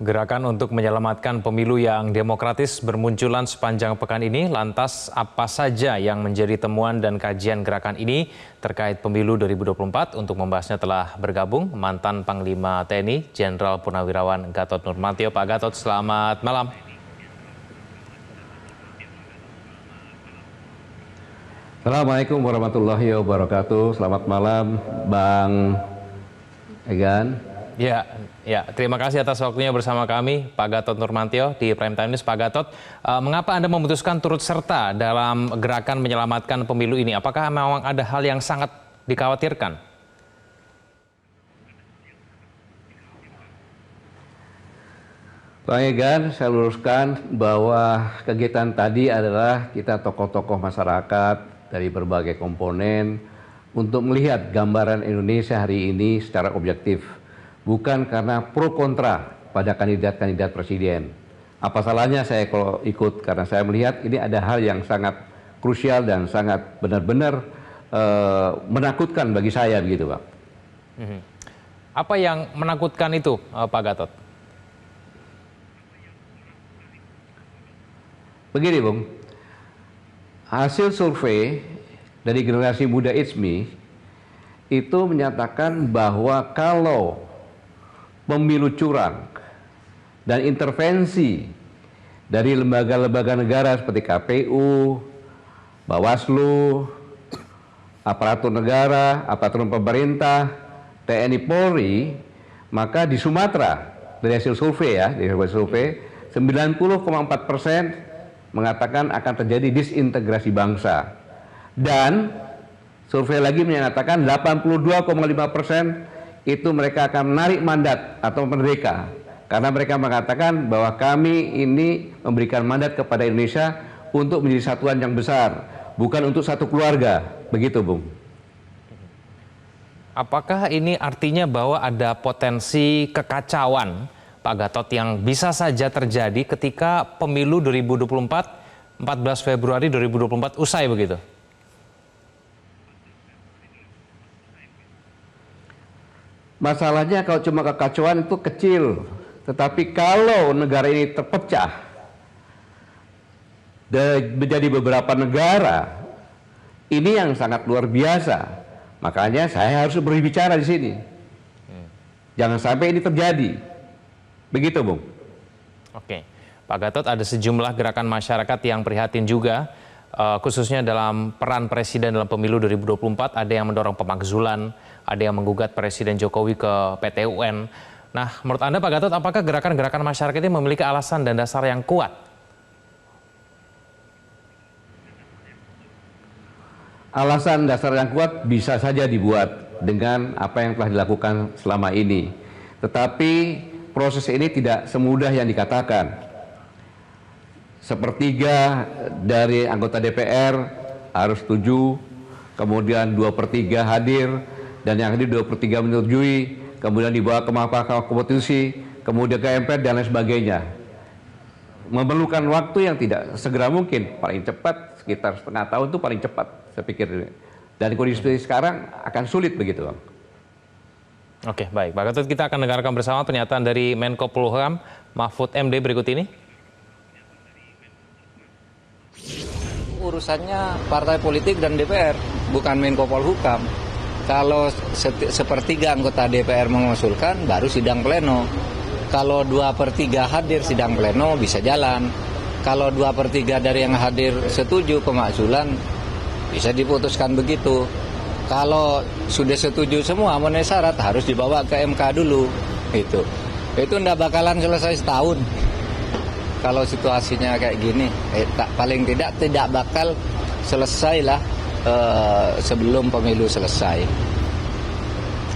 Gerakan untuk menyelamatkan pemilu yang demokratis bermunculan sepanjang pekan ini. Lantas apa saja yang menjadi temuan dan kajian gerakan ini terkait pemilu 2024? Untuk membahasnya telah bergabung mantan Panglima TNI Jenderal Purnawirawan Gatot Nurmantio. Pak Gatot, selamat malam. Assalamualaikum warahmatullahi wabarakatuh. Selamat malam, Bang Egan. Ya, terima kasih atas waktunya bersama kami, Pak Gatot Nurmantio di Prime Time News. Pak Gatot, mengapa Anda memutuskan turut serta dalam gerakan menyelamatkan pemilu ini? Apakah memang ada hal yang sangat dikhawatirkan? Bang Egan, saya luruskan bahwa kegiatan tadi adalah kita tokoh-tokoh masyarakat dari berbagai komponen untuk melihat gambaran Indonesia hari ini secara objektif. Bukan karena pro kontra pada kandidat-kandidat presiden. Apa salahnya saya kalau ikut, karena saya melihat ini ada hal yang sangat krusial dan sangat benar-benar menakutkan bagi saya begitu, Pak. Apa yang menakutkan itu, Pak Gatot? Begini, Bung. Hasil survei dari generasi muda ITSMI itu menyatakan bahwa kalau pemilu curang dan intervensi dari lembaga-lembaga negara seperti KPU, Bawaslu, aparatur negara, aparatur pemerintah, TNI Polri, maka di Sumatera dari hasil survei 90,4% mengatakan akan terjadi disintegrasi bangsa, dan survei lagi menyatakan 82,5% itu mereka akan menarik mandat atau merdeka, karena mereka mengatakan bahwa kami ini memberikan mandat kepada Indonesia untuk menjadi satuan yang besar, bukan untuk satu keluarga. Begitu, Bung. Apakah ini artinya bahwa ada potensi kekacauan, Pak Gatot, yang bisa saja terjadi ketika pemilu 2024, 14 Februari 2024 usai begitu? Masalahnya kalau cuma kekacauan itu kecil, tetapi kalau negara ini terpecah dan menjadi beberapa negara, ini yang sangat luar biasa. Makanya saya harus berbicara di sini. Jangan sampai ini terjadi. Begitu, Bung. Oke, Pak Gatot, ada sejumlah gerakan masyarakat yang prihatin juga, khususnya dalam peran Presiden dalam pemilu 2024, ada yang mendorong pemakzulan, ada yang menggugat Presiden Jokowi ke PT UN. Nah, menurut Anda, Pak Gatot, apakah gerakan-gerakan masyarakat ini memiliki alasan dan dasar yang kuat? Alasan dasar yang kuat bisa saja dibuat dengan apa yang telah dilakukan selama ini. Tetapi proses ini tidak semudah yang dikatakan. Sepertiga dari anggota DPR harus setuju, kemudian 2/3 hadir, dan yang hadir 2/3 menyetujui, kemudian dibawa ke Mahkamah Konstitusi, kemudian ke MPR dan lain sebagainya. Memerlukan waktu yang tidak segera mungkin, paling cepat sekitar setengah tahun itu paling cepat, saya pikir. Dan kondisi sekarang akan sulit begitu, Bang. Oke, baik. Pak Gatot, kita akan dengarkan bersama pernyataan dari Menko Polhukam Mahfud MD berikut ini. Urusannya partai politik dan DPR, bukan Menko Polhukam. Kalau sepertiga anggota DPR mengusulkan, baru sidang pleno. Kalau 2/3 hadir sidang pleno, bisa jalan. Kalau 2/3 dari yang hadir setuju pemakzulan, bisa diputuskan begitu. Kalau sudah setuju semua memenuhi syarat, harus dibawa ke MK dulu. Itu ndak bakalan selesai setahun. Kalau situasinya kayak gini, paling tidak bakal selesai lah sebelum pemilu selesai.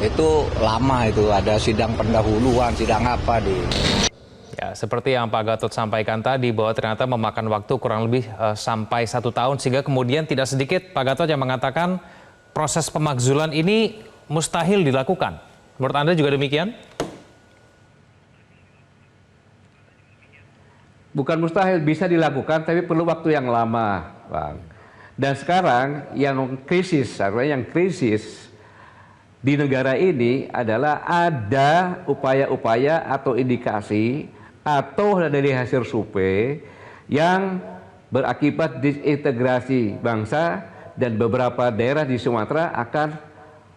Itu lama, itu ada sidang pendahuluan, sidang apa di. Ya, seperti yang Pak Gatot sampaikan tadi, bahwa ternyata memakan waktu kurang lebih sampai 1 tahun, sehingga kemudian tidak sedikit Pak Gatot yang mengatakan proses pemakzulan ini mustahil dilakukan. Menurut Anda juga demikian? Bukan mustahil, bisa dilakukan, tapi perlu waktu yang lama, Bang. Dan sekarang yang krisis di negara ini adalah ada upaya-upaya atau indikasi atau dari hasil survei yang berakibat disintegrasi bangsa dan beberapa daerah di Sumatera akan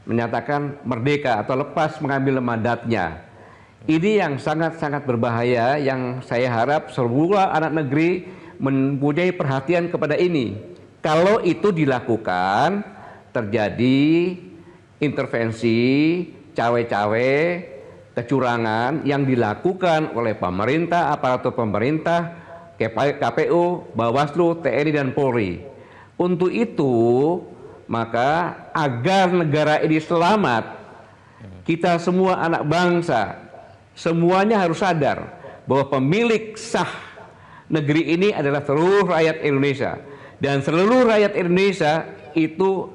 menyatakan merdeka atau lepas mengambil mandatnya. Ini yang sangat-sangat berbahaya, yang saya harap semua anak negeri mempunyai perhatian kepada ini. Kalau itu dilakukan, terjadi intervensi, cawe-cawe, kecurangan yang dilakukan oleh pemerintah, aparatur pemerintah, KPU, Bawaslu, TNI, dan Polri. Untuk itu, maka agar negara ini selamat, kita semua anak bangsa, semuanya harus sadar bahwa pemilik sah negeri ini adalah seluruh rakyat Indonesia. Dan seluruh rakyat Indonesia itu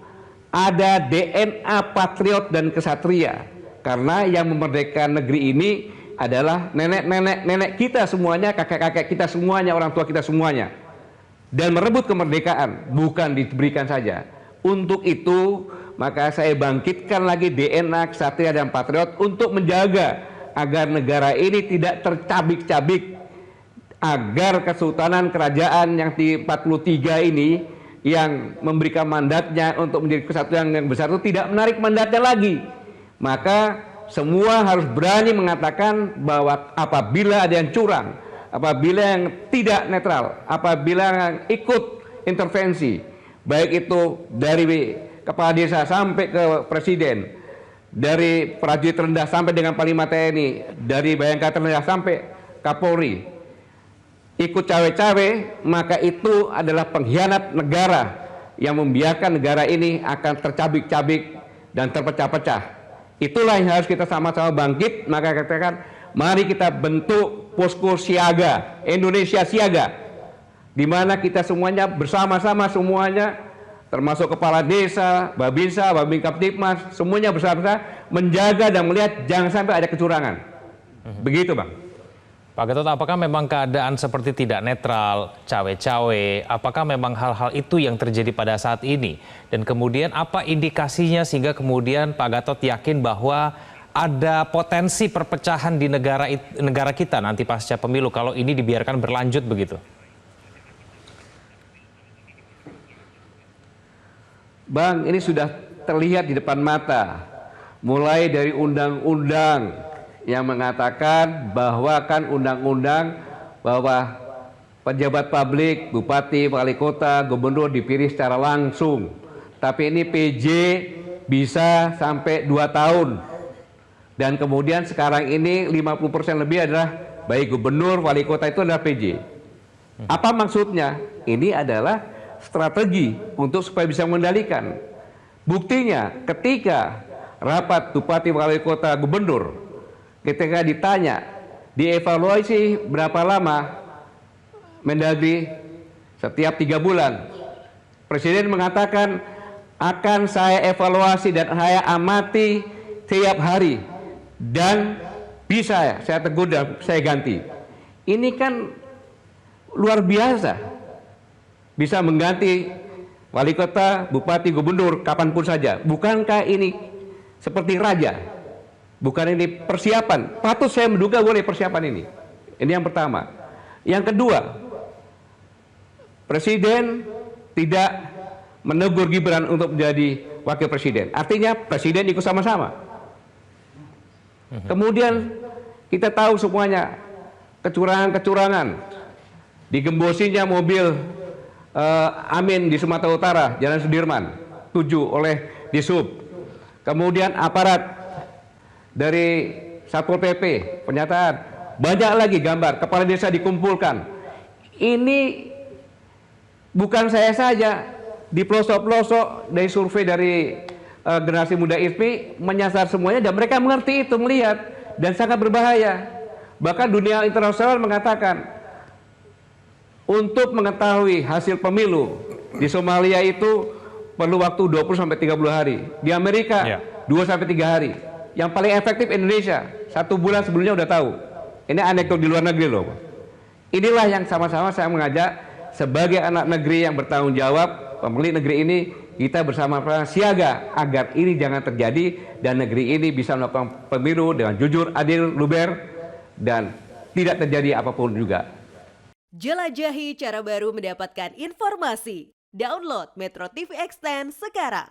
ada DNA patriot dan kesatria. Karena yang memerdekakan negeri ini adalah nenek kita semuanya, kakek-kakek kita semuanya, orang tua kita semuanya. Dan merebut kemerdekaan, bukan diberikan saja. Untuk itu, maka saya bangkitkan lagi DNA kesatria dan patriot untuk menjaga agar negara ini tidak tercabik-cabik, agar kesultanan kerajaan yang di 43 ini yang memberikan mandatnya untuk menjadi kesatuan yang besar itu tidak menarik mandatnya lagi. Maka semua harus berani mengatakan bahwa apabila ada yang curang, apabila yang tidak netral, apabila yang ikut intervensi, baik itu dari kepala desa sampai ke presiden, dari prajurit rendah sampai dengan Panglima TNI, dari Bayangkara Rendah sampai Kapolri, ikut cawe-cawe, maka itu adalah pengkhianat negara yang membiarkan negara ini akan tercabik-cabik dan terpecah-pecah. Itulah yang harus kita sama-sama bangkit. Maka katakan, mari kita bentuk posko siaga, Indonesia siaga, di mana kita semuanya bersama-sama, semuanya termasuk kepala desa, Babinsa, Babin Kaptipmas, semuanya bersama-sama menjaga dan melihat jangan sampai ada kecurangan. Begitu, Bang. Pak Gatot, apakah memang keadaan seperti tidak netral, cawe-cawe, apakah memang hal-hal itu yang terjadi pada saat ini? Dan kemudian apa indikasinya sehingga kemudian Pak Gatot yakin bahwa ada potensi perpecahan di negara kita nanti pasca pemilu kalau ini dibiarkan berlanjut begitu? Bang, ini sudah terlihat di depan mata. Mulai dari undang-undang yang mengatakan bahwa kan undang-undang bahwa pejabat publik, bupati, wali kota, gubernur dipilih secara langsung. Tapi ini PJ bisa sampai 2 tahun. Dan kemudian sekarang ini 50% lebih adalah baik gubernur, wali kota itu adalah PJ. Apa maksudnya? Ini adalah strategi untuk supaya bisa mengendalikan. Buktinya ketika rapat bupati, wali kota, gubernur, ketika ditanya, dievaluasi berapa lama Mendagri, setiap 3 bulan. Presiden mengatakan akan saya evaluasi dan saya amati tiap hari. Dan bisa saya tegur dan saya ganti. Ini kan luar biasa. Bisa mengganti wali kota, bupati, gubernur kapanpun saja. Bukankah ini seperti raja? Bukan ini persiapan? Patut saya menduga boleh persiapan ini. Ini yang pertama. Yang kedua, Presiden tidak menegur Gibran untuk menjadi wakil presiden. Artinya presiden ikut sama-sama. Kemudian kita tahu semuanya kecurangan-kecurangan. Digembosinya mobil Amin di Sumatera Utara, Jalan Sudirman, 7 oleh Disub. Kemudian aparat dari Satpol PP, pernyataan, banyak lagi gambar, kepala desa dikumpulkan. Ini bukan saya saja, di pelosok-pelosok dari survei dari generasi muda ISPI menyasar semuanya dan mereka mengerti itu, melihat, dan sangat berbahaya. Bahkan dunia internasional mengatakan, untuk mengetahui hasil pemilu di Somalia itu perlu waktu 20-30 hari. Di Amerika 2-3 hari. Yang paling efektif Indonesia, 1 bulan sebelumnya udah tahu. Ini anekdot di luar negeri loh. Inilah yang sama-sama saya mengajak sebagai anak negeri yang bertanggung jawab, pemilik negeri ini, kita bersama-sama siaga agar ini jangan terjadi dan negeri ini bisa melakukan pemilu dengan jujur, adil, luber, dan tidak terjadi apapun juga. Jelajahi cara baru mendapatkan informasi. Download Metro TV Extend sekarang.